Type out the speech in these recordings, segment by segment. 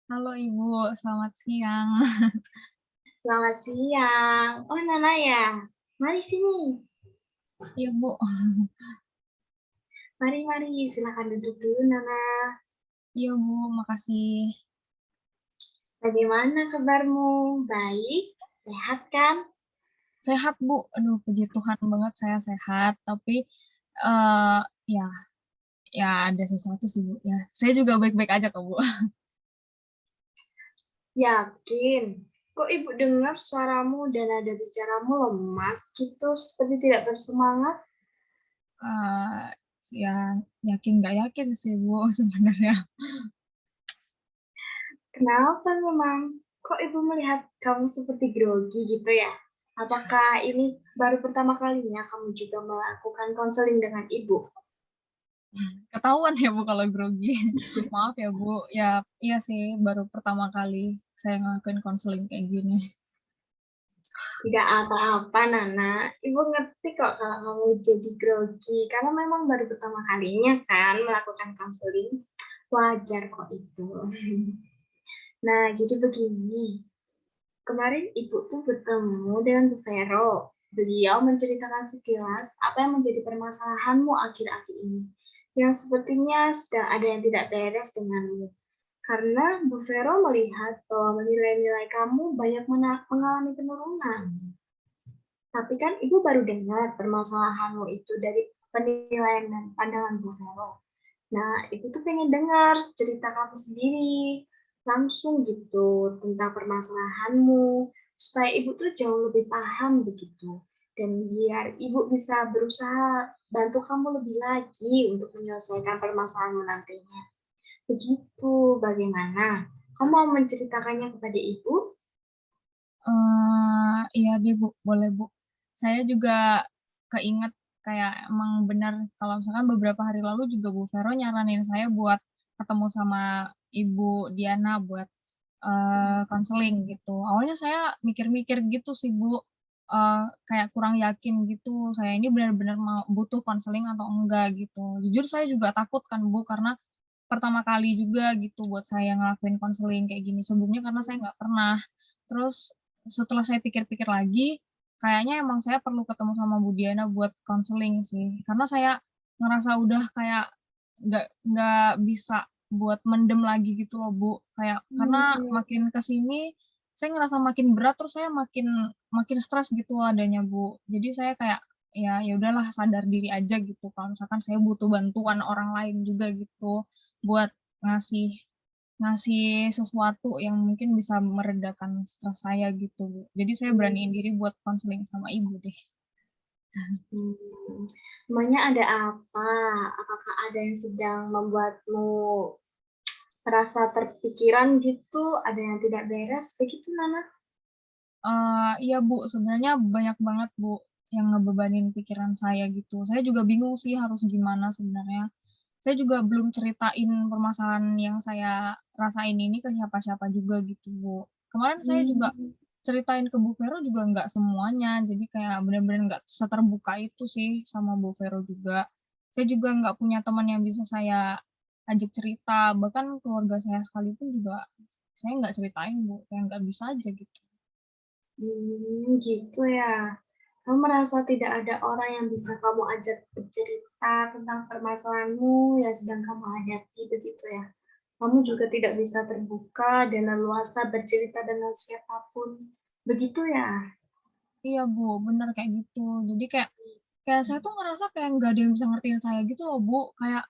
Halo Ibu, selamat siang. Selamat siang. Oh, Nana ya? Mari sini. Iya Bu, Mari, silakan duduk dulu, Nana. iya Bu, makasih. Bagaimana kabarmu? Baik? Sehat kan? Sehat Bu, aduh puji Tuhan banget saya sehat, tapi eh ya, ya ada sesuatu sih Bu. Ya, saya juga baik-baik aja kok Bu. Yakin? Kok ibu dengar suaramu dan nada bicaramu lemas gitu, seperti tidak bersemangat? Eh, ya, yakin nggak yakin sih Bu sebenarnya. Kenapa memang? Kok ibu melihat kamu seperti grogi gitu ya? Apakah ini baru pertama kalinya kamu juga melakukan konseling dengan ibu? Ketahuan ya Bu kalau grogi. Maaf ya Bu, ya iya sih baru pertama kali saya ngelakuin konseling kayak gini. Tidak apa-apa, Nana. Ibu ngerti kok kalau kamu jadi grogi, karena memang baru pertama kalinya kan melakukan konseling. Wajar kok itu. Nah, jadi begini. Kemarin ibu tuh bertemu dengan Bu Vero. Beliau menceritakan sekilas apa yang menjadi permasalahanmu akhir-akhir ini. Yang sepertinya sedang ada yang tidak beres denganmu. Karena Bu Vero melihat bahwa nilai-nilai kamu banyak mengalami penurunan. Tapi kan Ibu baru dengar permasalahanmu itu dari penilaian dan pandangan Bu Vero. Nah, Ibu tuh pengen dengar cerita kamu sendiri, langsung gitu, tentang permasalahanmu, supaya Ibu tuh jauh lebih paham begitu. Dan biar Ibu bisa berusaha bantu kamu lebih lagi untuk menyelesaikan permasalahanmu nantinya. Begitu, bagaimana? Kamu mau menceritakannya kepada Ibu? Iya deh Bu, boleh Bu. Saya juga keinget kayak emang benar kalau misalkan beberapa hari lalu juga Bu Vero nyaranin saya buat ketemu sama Ibu Diana buat konseling gitu. Awalnya saya mikir-mikir gitu sih Bu, kayak kurang yakin gitu, saya ini benar-benar mau butuh konseling atau enggak gitu. Jujur saya juga takut kan Bu, karena pertama kali juga gitu buat saya ngelakuin konseling kayak gini, sebelumnya karena saya nggak pernah. Terus setelah saya pikir-pikir lagi, kayaknya emang saya perlu ketemu sama Bu Diana buat konseling sih. Karena saya ngerasa udah kayak nggak bisa buat mendem lagi gitu loh, Bu. Kayak karena makin ke sini, saya ngerasa makin berat, terus saya makin makin stres gitu adanya, Bu. Jadi saya kayak, ya udahlah sadar diri aja gitu kalau misalkan saya butuh bantuan orang lain juga gitu, buat ngasih ngasih sesuatu yang mungkin bisa meredakan stres saya gitu, Bu. Jadi saya beraniin diri buat konseling sama ibu deh. Emangnya ada apa? Apakah ada yang sedang membuatmu merasa terpikiran gitu? Ada yang tidak beres? Begitu, Nana? Iya, Bu, sebenarnya banyak banget, Bu, yang ngebebanin pikiran saya gitu. Saya juga bingung sih harus gimana sebenarnya. Saya juga belum ceritain permasalahan yang saya rasain ini ke siapa-siapa juga gitu, Bu. Kemarin saya juga Hmm, ceritain ke Bu Vero juga nggak semuanya, jadi kayak bener-bener nggak seterbuka itu sih sama Bu Vero juga. Saya juga nggak punya teman yang bisa saya ajak cerita, bahkan keluarga saya sekalipun juga saya nggak ceritain, Bu, kayak nggak bisa aja gitu. gitu ya. Kamu merasa tidak ada orang yang bisa kamu ajak bercerita tentang permasalahanmu yang sedang kamu hadapi, begitu ya? Kamu juga tidak bisa terbuka dan leluasa bercerita dengan siapapun. Begitu ya? Iya, Bu, bener kayak gitu. Jadi kayak kayak saya tuh ngerasa kayak nggak ada yang bisa ngertiin saya gitu loh, Bu, kayak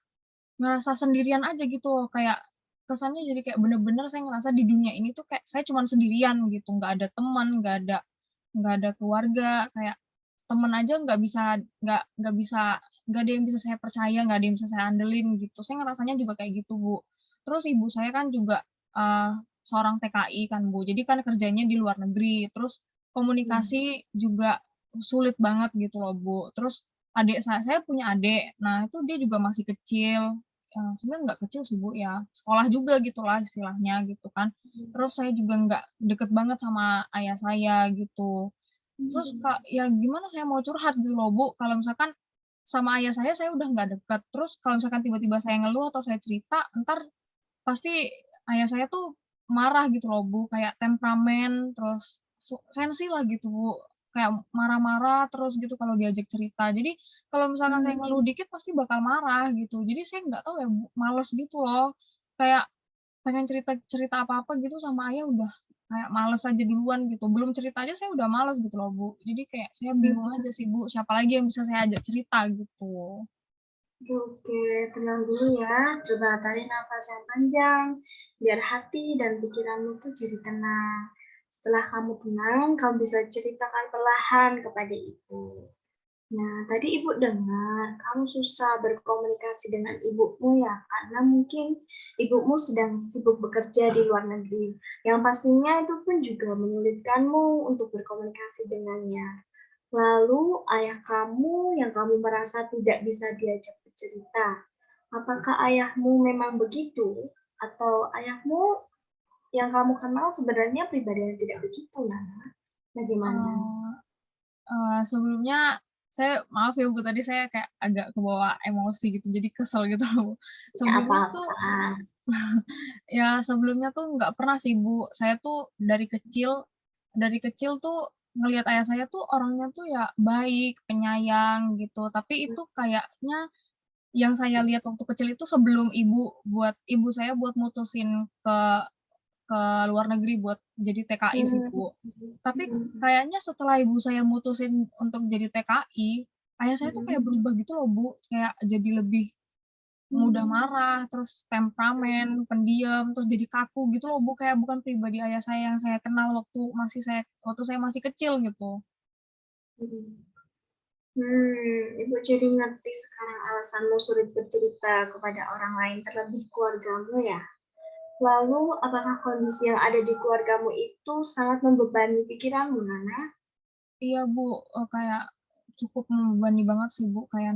ngerasa sendirian aja gitu loh, kayak kesannya jadi kayak bener-bener saya ngerasa di dunia ini tuh kayak saya cuman sendirian gitu, nggak ada teman, nggak ada keluarga, kayak temen aja nggak ada yang bisa saya percaya, nggak ada yang bisa saya andelin gitu. Saya ngerasanya juga kayak gitu, Bu. Terus ibu saya kan juga, seorang TKI kan, Bu, jadi kan kerjanya di luar negeri, terus Hmm. komunikasi juga sulit banget gitu loh, Bu. Terus adik saya punya adik, nah itu dia juga masih kecil, sebenarnya nggak kecil sih, Bu, ya, sekolah juga gitulah istilahnya gitu kan. Terus saya juga nggak deket banget sama ayah saya gitu. Terus ya gimana saya mau curhat gitu loh, Bu, kalau misalkan sama ayah saya udah nggak deket, terus kalau misalkan tiba-tiba saya ngeluh atau saya cerita, entar pasti ayah saya tuh marah gitu loh, Bu, kayak temperamen, terus sensi lah gitu, Bu, kayak marah-marah terus gitu kalau diajak cerita. Jadi kalau misalkan saya Mmm, ngeluh dikit pasti bakal marah gitu. Jadi saya nggak tahu ya, Bu, males gitu loh, kayak pengen cerita apa-apa gitu sama ayah udah kayak males aja duluan gitu, belum cerita aja saya udah males gitu loh, Bu. Jadi kayak saya bingung mhm. aja sih, Bu, siapa lagi yang bisa saya ajak cerita gitu. Oke oke, tenang dulu ya, coba tarik nafas yang panjang, biar hati dan pikiranmu tuh jadi tenang. Setelah kamu tenang, kamu bisa ceritakan perlahan kepada ibu. Nah, tadi ibu dengar kamu susah berkomunikasi dengan ibumu ya, karena mungkin ibumu sedang sibuk bekerja di luar negeri. Yang pastinya itu pun juga menyulitkanmu untuk berkomunikasi dengannya. Lalu ayah kamu yang kamu merasa tidak bisa diajak bercerita, apakah ayahmu memang begitu? Atau ayahmu yang kamu kenal sebenarnya pribadi yang tidak begitu, Nana? Bagaimana? Eee Sebelumnya saya maaf ya, Bu, tadi saya kayak agak kebawa emosi gitu, jadi kesel gitu loh, Bu. Tidak Sebelumnya tuh apa-apa. ya sebelumnya tuh nggak pernah sih, Bu, saya tuh dari kecil tuh ngelihat ayah saya tuh orangnya tuh ya baik, penyayang gitu, tapi itu kayaknya yang saya lihat waktu kecil itu sebelum ibu saya buat mutusin ke luar negeri buat jadi TKI sih, Mmm, Bu. Tapi mhm kayaknya setelah ibu saya mutusin untuk jadi TKI, ayah saya tuh kayak mhm. berubah gitu loh, Bu, kayak jadi lebih mudah Mmm, marah, terus temperamen, pendiam, terus jadi kaku gitu loh, Bu, kayak bukan pribadi ayah saya yang saya kenal waktu saya masih kecil gitu. mhm. Ibu jadi ngerti sekarang alasanmu sulit bercerita kepada orang lain, terlebih keluargamu ya? Lalu, apakah kondisi yang ada di keluargamu itu sangat membebani pikiranmu, Nana? Iya, Bu, kayak cukup membebani banget sih, Bu, kayak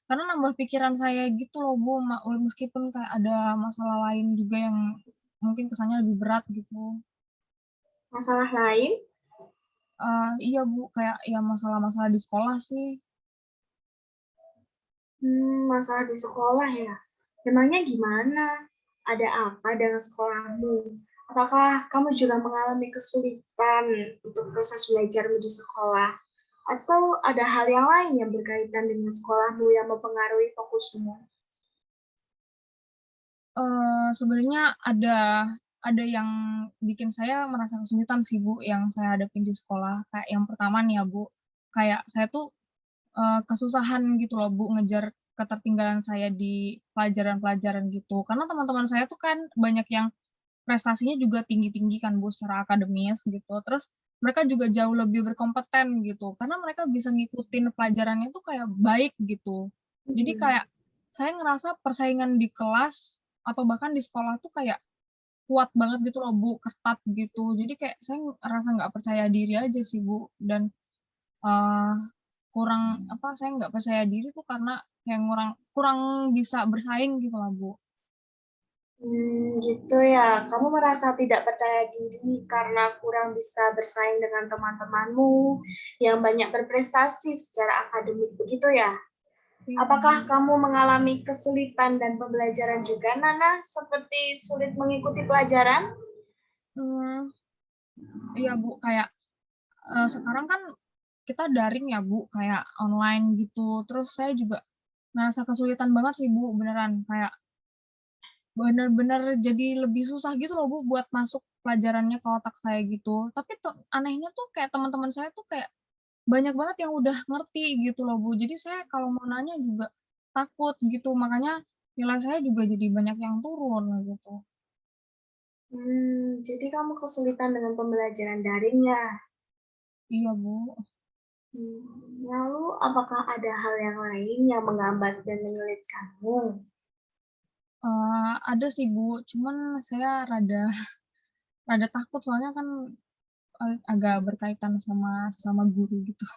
karena nambah pikiran saya gitu loh, Bu, meskipun kayak ada masalah lain juga yang mungkin kesannya lebih berat gitu. Masalah lain? Iya, Bu, kayak ya masalah-masalah di sekolah sih. Masalah di sekolah ya? Memangnya gimana? Ada apa dengan sekolahmu? Apakah kamu juga mengalami kesulitan untuk proses belajarmu di sekolah? Atau ada hal yang lain yang berkaitan dengan sekolahmu yang mempengaruhi fokusmu? Sebenarnya ada yang bikin saya merasa kesulitan sih, Bu, yang saya hadapin di sekolah. Kayak yang pertama nih ya, Bu, kayak saya tuh, kesusahan gitu loh, Bu, ngejar ketertinggalan saya di pelajaran-pelajaran gitu. Karena teman-teman saya tuh kan banyak yang prestasinya juga tinggi-tinggi kan, Bu, secara akademis gitu. Terus mereka juga jauh lebih berkompeten gitu, karena mereka bisa ngikutin pelajarannya tuh kayak baik gitu. Jadi Mhm. kayak saya ngerasa persaingan di kelas atau bahkan di sekolah tuh kayak kuat banget gitu loh, Bu, ketat gitu. Jadi kayak saya ngerasa nggak percaya diri aja sih, Bu, dan, eee, saya nggak percaya diri tuh karena kayak kurang kurang bisa bersaing gitu lah, Bu. Gitu ya. Kamu merasa tidak percaya diri karena kurang bisa bersaing dengan teman-temanmu yang banyak berprestasi secara akademik, begitu ya? Iya, Apakah Bu. kamu mengalami kesulitan dan pembelajaran juga, Nana? Seperti sulit mengikuti pelajaran? Mmm, iya, Bu, kayak, sekarang kan kita daring ya, Bu, kayak online gitu. Terus saya juga ngerasa kesulitan banget sih, Bu, beneran. Kayak bener-bener jadi lebih susah gitu loh, Bu, buat masuk pelajarannya ke otak saya gitu. Tapi anehnya tuh kayak teman-teman saya tuh kayak banyak banget yang udah ngerti gitu loh, Bu. Jadi saya kalau mau nanya juga takut gitu, makanya nilai saya juga jadi banyak yang turun gitu. Jadi kamu kesulitan dengan pembelajaran daring ya? Iya, Bu. Lalu apakah ada hal yang lain yang menghambat dan menyulitkanmu? Ada sih, Bu, cuman saya rada rada takut soalnya kan, agak berkaitan sama guru gitu.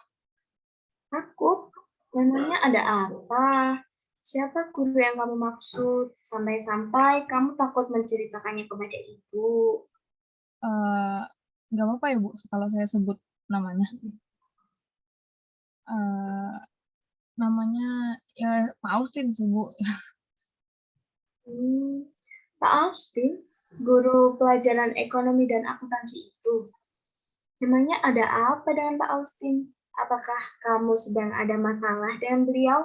Takut? Memangnya ada apa? Siapa guru yang kamu maksud? Sampai-sampai kamu takut menceritakannya kepada ibu. Eee, nggak apa-apa ya, Bu, kalau saya sebut namanya? Eee, Namanya ya Pak Austin sih, Bu. Hmm, Pak Austin? guru pelajaran ekonomi dan akuntansi itu. Memangnya ada apa dengan Pak Austin? Apakah kamu sedang ada masalah dengan beliau?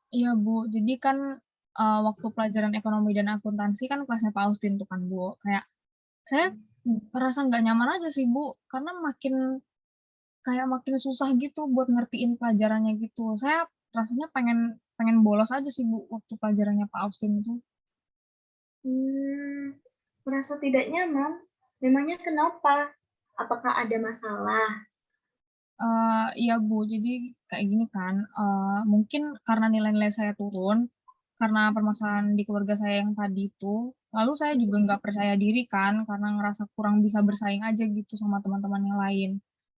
Iya, Bu. Jadi kan, waktu pelajaran ekonomi dan akuntansi kan kelasnya Pak Austin tuh kan, Bu. Kayak saya ngerasa nggak nyaman aja sih, Bu, karena makin susah gitu buat ngertiin pelajarannya gitu. Saya rasanya pengen pengen bolos aja sih, Bu, waktu pelajarannya Pak Austin itu. Merasa tidak nyaman? Memangnya kenapa? Apakah ada masalah? Iya, Bu. Jadi kayak gini kan, mungkin karena nilai-nilai saya turun, karena permasalahan di keluarga saya yang tadi itu, lalu saya juga nggak percaya diri kan, karena ngerasa kurang bisa bersaing aja gitu sama teman-teman yang lain.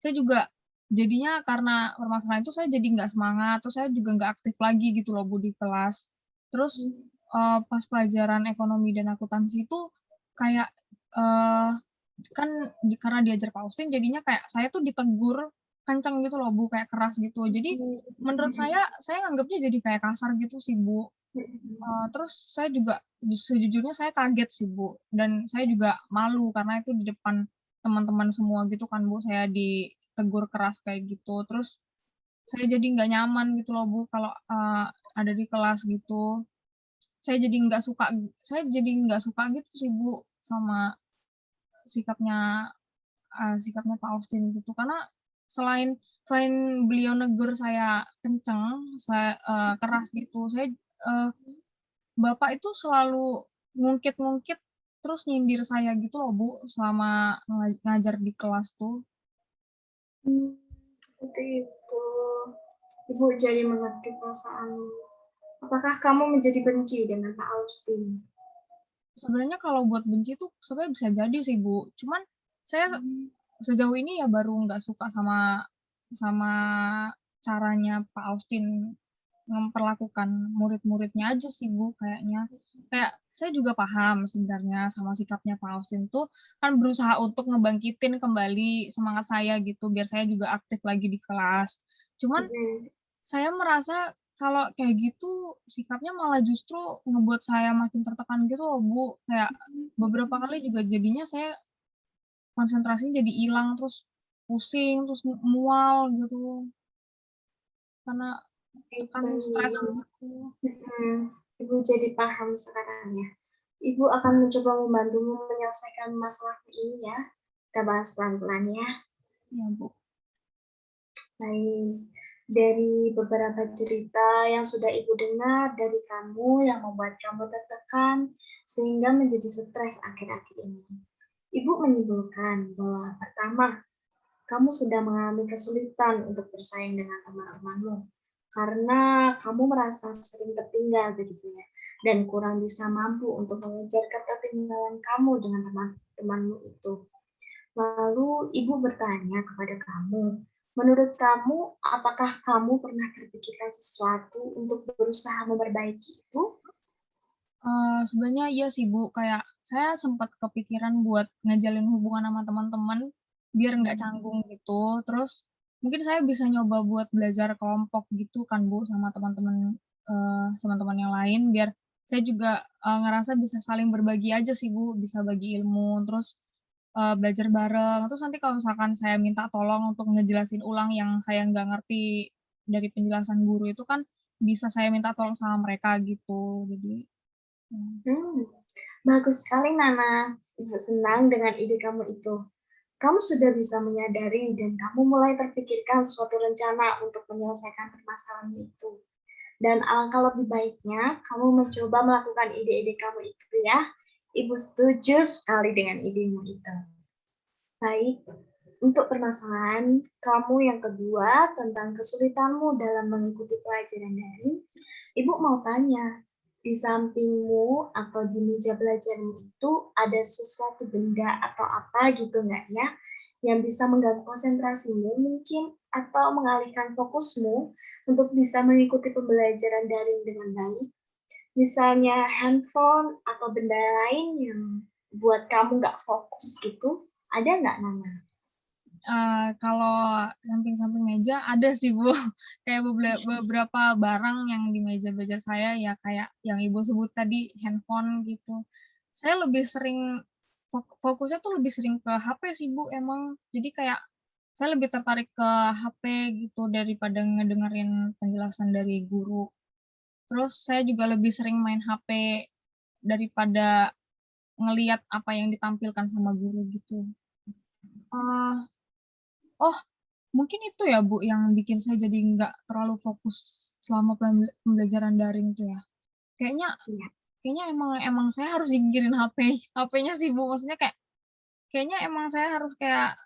Saya juga jadinya karena permasalahan itu saya jadi nggak semangat, terus saya juga nggak aktif lagi gitu loh, Bu, di kelas. Terus, pas pelajaran ekonomi dan akuntansi itu kayak, eee, kan karena diajar Pak Austin jadinya kayak saya tuh ditegur kenceng gitu loh, Bu, kayak keras gitu. Jadi menurut saya nganggapnya jadi kayak kasar gitu sih, Bu. Terus saya juga sejujurnya saya kaget sih, Bu, dan saya juga malu karena itu di depan teman-teman semua gitu kan, Bu, saya ditegur keras kayak gitu. Terus saya jadi nggak nyaman gitu loh, Bu, kalau, ada di kelas gitu. Saya jadi nggak suka gitu sih, Bu, sama sikapnya sikapnya Pak Austin gitu. Karena selain selain beliau negur saya kenceng, keras gitu, Bapak itu selalu ngungkit-ngungkit, terus nyindir saya gitu loh, Bu, selama ngajar di kelas tuh. Seperti itu. Ibu jadi mengerti perasaanmu. Apakah kamu menjadi benci dengan Pak Austin? Sebenarnya kalau buat benci tuh sebenarnya bisa jadi sih, Bu, cuman saya sejauh ini ya baru nggak suka sama sama caranya Pak Austin memperlakukan murid-muridnya aja sih, Bu, kayaknya. Kayak saya juga paham sebenarnya sama sikapnya Pak Austin tuh kan berusaha untuk ngebangkitin kembali semangat saya gitu, biar saya juga aktif lagi di kelas. Cuman Mhm. saya merasa kalau kayak gitu sikapnya malah justru ngebuat saya makin tertekan gitu loh, Bu. Kayak beberapa kali juga jadinya saya konsentrasinya jadi hilang, terus pusing, terus mual gitu, karena Baik, tekan stres baik. gitu. Ibu jadi paham sekarang ya. Ibu akan mencoba membantumu menyelesaikan masalahmu ini ya. Kita bahas pelan-pelan ya. Ya, Bu. Baik, dari beberapa cerita yang sudah Ibu dengar dari kamu yang membuat kamu tertekan sehingga menjadi stres akhir-akhir ini. Ibu menyimpulkan bahwa pertama, kamu sedang mengalami kesulitan untuk bersaing dengan teman-temanmu karena kamu merasa sering tertinggal begitu ya dan kurang bisa mampu untuk mengejar ketertinggalan kamu dengan teman-temanmu itu. Lalu ibu bertanya kepada kamu, menurut kamu apakah kamu pernah terpikirkan sesuatu untuk berusaha memperbaiki itu? Sebenarnya iya sih, Bu, kayak saya sempat kepikiran buat ngejalin hubungan sama teman-teman, biar nggak canggung gitu. Terus mungkin saya bisa nyoba buat belajar kelompok gitu kan, Bu, sama teman-teman yang lain, biar saya juga, ngerasa bisa saling berbagi aja sih, Bu, bisa bagi ilmu, terus, belajar bareng. Terus nanti kalau misalkan saya minta tolong untuk ngejelasin ulang yang saya nggak ngerti dari penjelasan guru itu kan, bisa saya minta tolong sama mereka gitu. Jadi, mmm. Hmm, bagus sekali Nana. Ibu senang dengan ide kamu itu. Kamu sudah bisa menyadari dan kamu mulai terpikirkan suatu rencana untuk menyelesaikan permasalahan itu. Dan alangkah lebih baiknya kamu mencoba melakukan ide-ide kamu itu ya. Ibu setuju sekali dengan idemu itu. Baik, untuk permasalahan kamu yang kedua tentang kesulitanmu dalam mengikuti pelajaran daring, Ibu mau tanya, di sampingmu atau di meja belajarmu itu ada sesuatu benda atau apa gitu nggak ya, yang bisa mengganggu konsentrasimu mungkin atau mengalihkan fokusmu untuk bisa mengikuti pembelajaran daring dengan baik? Misalnya handphone atau benda lain yang buat kamu nggak fokus gitu, ada nggak Nana? Kalau samping-samping meja ada sih, Bu. Kayak beberapa barang yang di meja belajar saya ya kayak yang Ibu sebut tadi, handphone gitu. Saya lebih sering fokusnya tuh lebih sering ke HP sih, Bu, emang. Jadi kayak saya lebih tertarik ke HP gitu daripada ngedengerin penjelasan dari guru. Terus saya juga lebih sering main HP daripada ngelihat apa yang ditampilkan sama guru gitu. Eee, oh, mungkin itu ya, Bu, yang bikin saya jadi nggak terlalu fokus selama pembelajaran daring tuh ya. Kayaknya Iya. kayaknya emang emang saya harus singkirin HP-nya sih, Bu. Maksudnya kayak kayaknya emang saya harus kayak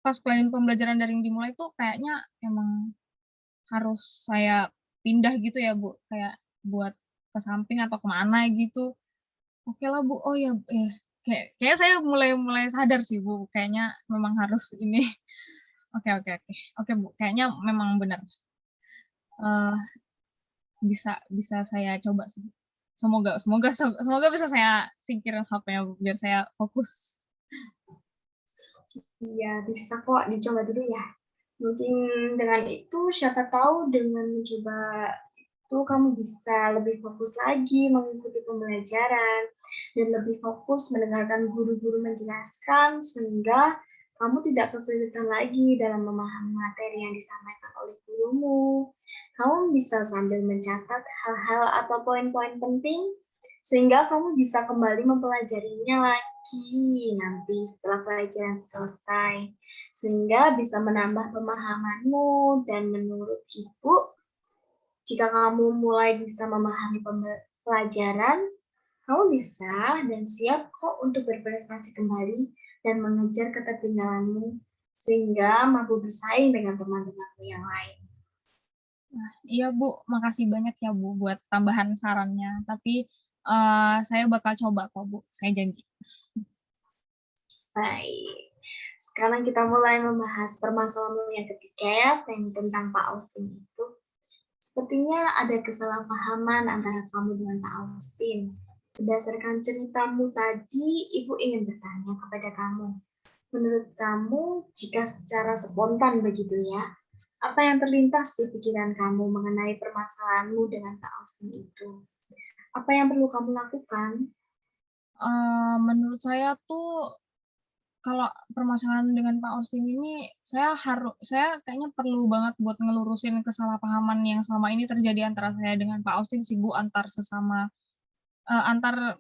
pas pembelajaran daring dimulai tuh kayaknya emang harus saya pindah gitu ya, Bu, kayak buat ke samping atau ke mana gitu. Okelah, Bu. Oh ya, kayaknya saya mulai mulai sadar sih, Bu, kayaknya memang harus ini. Oke oke oke. Oke, Bu, kayaknya memang benar, eee, bisa bisa saya coba sih. Semoga semoga semoga bisa saya singkirin HP-nya, Bu, biar saya fokus. Iya, bisa kok dicoba dulu ya. Mungkin dengan itu siapa tahu dengan mencoba itu kamu bisa lebih fokus lagi mengikuti pembelajaran dan lebih fokus mendengarkan guru-guru menjelaskan sehingga kamu tidak kesulitan lagi dalam memahami materi yang disampaikan oleh gurumu. Kamu bisa sambil mencatat hal-hal atau poin-poin penting sehingga kamu bisa kembali mempelajarinya lagi nanti setelah pelajaran selesai sehingga bisa menambah pemahamanmu dan menurut Ibu, jika kamu mulai bisa memahami pelajaran, kamu bisa dan siap kok untuk berprestasi kembali dan mengejar ketertinggalanmu sehingga mampu bersaing dengan teman-temanmu yang lain. Iya, Bu, makasih banyak ya, Bu, buat tambahan sarannya. Tapi, saya bakal coba kok, Bu, saya janji. Baik, sekarang kita mulai membahas permasalahan yang ketiga ya, yang tentang Pak Austin itu. Sepertinya ada kesalahpahaman antara kamu dengan Pak Austin. Berdasarkan ceritamu tadi, Ibu ingin bertanya kepada kamu. Menurut kamu, jika secara spontan begitu ya, apa yang terlintas di pikiran kamu mengenai permasalahanmu dengan Pak Austin itu? Apa yang perlu kamu lakukan? Menurut saya tuh kalau permasalahan dengan Pak Austin ini, saya kayaknya perlu banget buat ngelurusin kesalahpahaman yang selama ini terjadi antara saya dengan Pak Austin sih, Bu, antar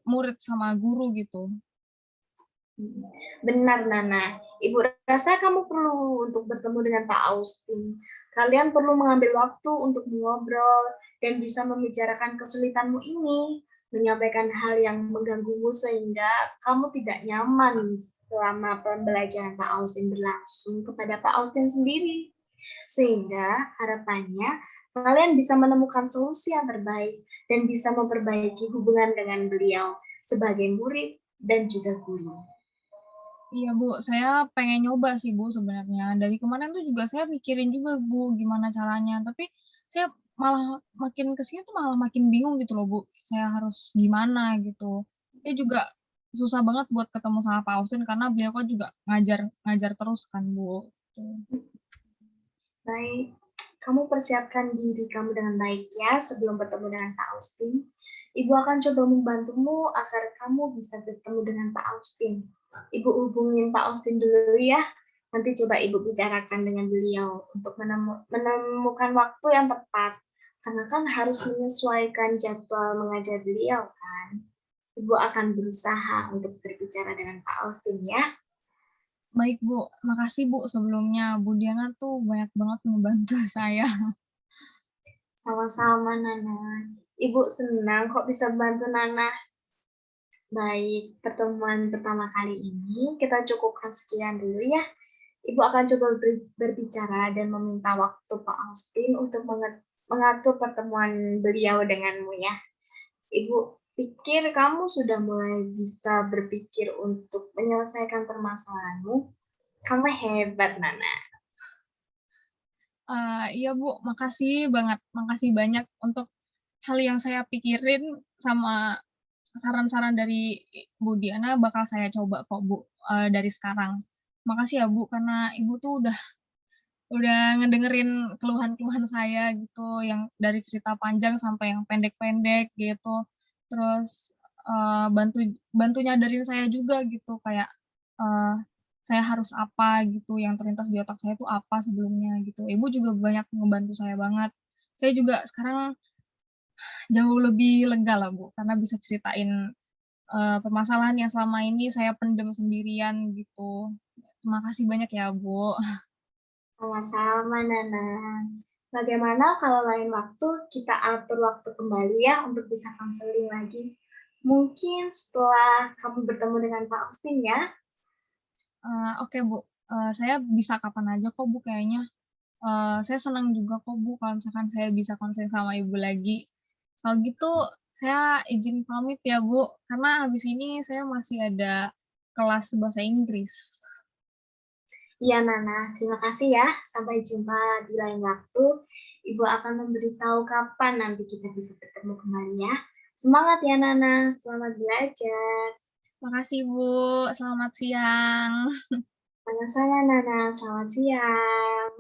murid sama guru gitu. Benar, Nana. Ibu rasa kamu perlu untuk bertemu dengan Pak Austin. Kalian perlu mengambil waktu untuk mengobrol dan bisa membicarakan kesulitanmu ini, menyampaikan hal yang mengganggumu sehingga kamu tidak nyaman selama pembelajaran Pak Austin berlangsung kepada Pak Austin sendiri. Sehingga harapannya kalian bisa menemukan solusi yang terbaik dan bisa memperbaiki hubungan dengan beliau sebagai murid dan juga guru. Iya, Bu, saya pengen nyoba sih, Bu, sebenarnya. Dari kemarin tuh juga saya mikirin juga, Bu, gimana caranya, tapi saya malah makin ke sini tuh malah makin bingung gitu loh, Bu, saya harus gimana gitu. Saya juga susah banget buat ketemu sama Pak Austin karena beliau kan juga ngajar ngajar terus kan, Bu, gitu. Baik, kamu persiapkan diri kamu dengan baik ya sebelum bertemu dengan Pak Austin. Ibu akan coba membantumu agar kamu bisa bertemu dengan Pak Austin. Ibu hubungin Pak Austin dulu ya. Nanti coba Ibu bicarakan dengan beliau untuk menemukan waktu yang tepat. Karena kan harus menyesuaikan jadwal mengajar beliau kan. Ibu akan berusaha untuk berbicara dengan Pak Austin ya. Baik, Bu, makasih, Bu, sebelumnya. Bu Diana tuh banyak banget ngebantu saya. Sama-sama Nana. Ibu senang kok bisa bantu Nana. Baik, pertemuan pertama kali ini kita cukupkan sekian dulu ya. Ibu akan coba berbicara dan meminta waktu Pak Austin untuk mengatur pertemuan beliau denganmu ya. Ibu pikir kamu sudah mulai bisa berpikir untuk menyelesaikan permasalahanmu. Kamu hebat, Nana. Iya, Bu, makasih banyak untuk hal yang saya pikirin sama saran-saran dari Bu Diana bakal saya coba kok, Bu, dari sekarang. Makasih ya, Bu, karena Ibu tuh udah ngedengerin keluhan-keluhan saya gitu, yang dari cerita panjang sampai yang pendek-pendek gitu. Terus, bantu bantu nyadarin saya juga gitu, kayak eee, saya harus apa gitu, yang terlintas di otak saya tuh apa sebelumnya gitu. Ibu juga banyak ngebantu saya banget. Saya juga sekarang jauh lebih lega lah, Bu, karena bisa ceritain, permasalahan yang selama ini saya pendem sendirian gitu. Terima kasih banyak ya, Bu. Sama-sama, Nana. Bagaimana kalau lain waktu kita atur waktu kembali ya untuk bisa konseling lagi? Mungkin setelah kamu bertemu dengan Pak Austin ya? Oke, Bu, saya bisa kapan aja kok, Bu, kayaknya. Saya senang juga kok, Bu, kalau misalkan saya bisa konseling sama Ibu lagi. Kalau gitu saya izin pamit ya, Bu, karena habis ini saya masih ada kelas bahasa Inggris. Iya, Nana. Terima kasih ya. Sampai jumpa di lain waktu. Ibu akan memberitahu kapan nanti kita bisa bertemu kembali ya. Semangat ya, Nana. Selamat belajar. Makasih, Bu. Selamat siang. Sama-sama, Nana. Selamat siang.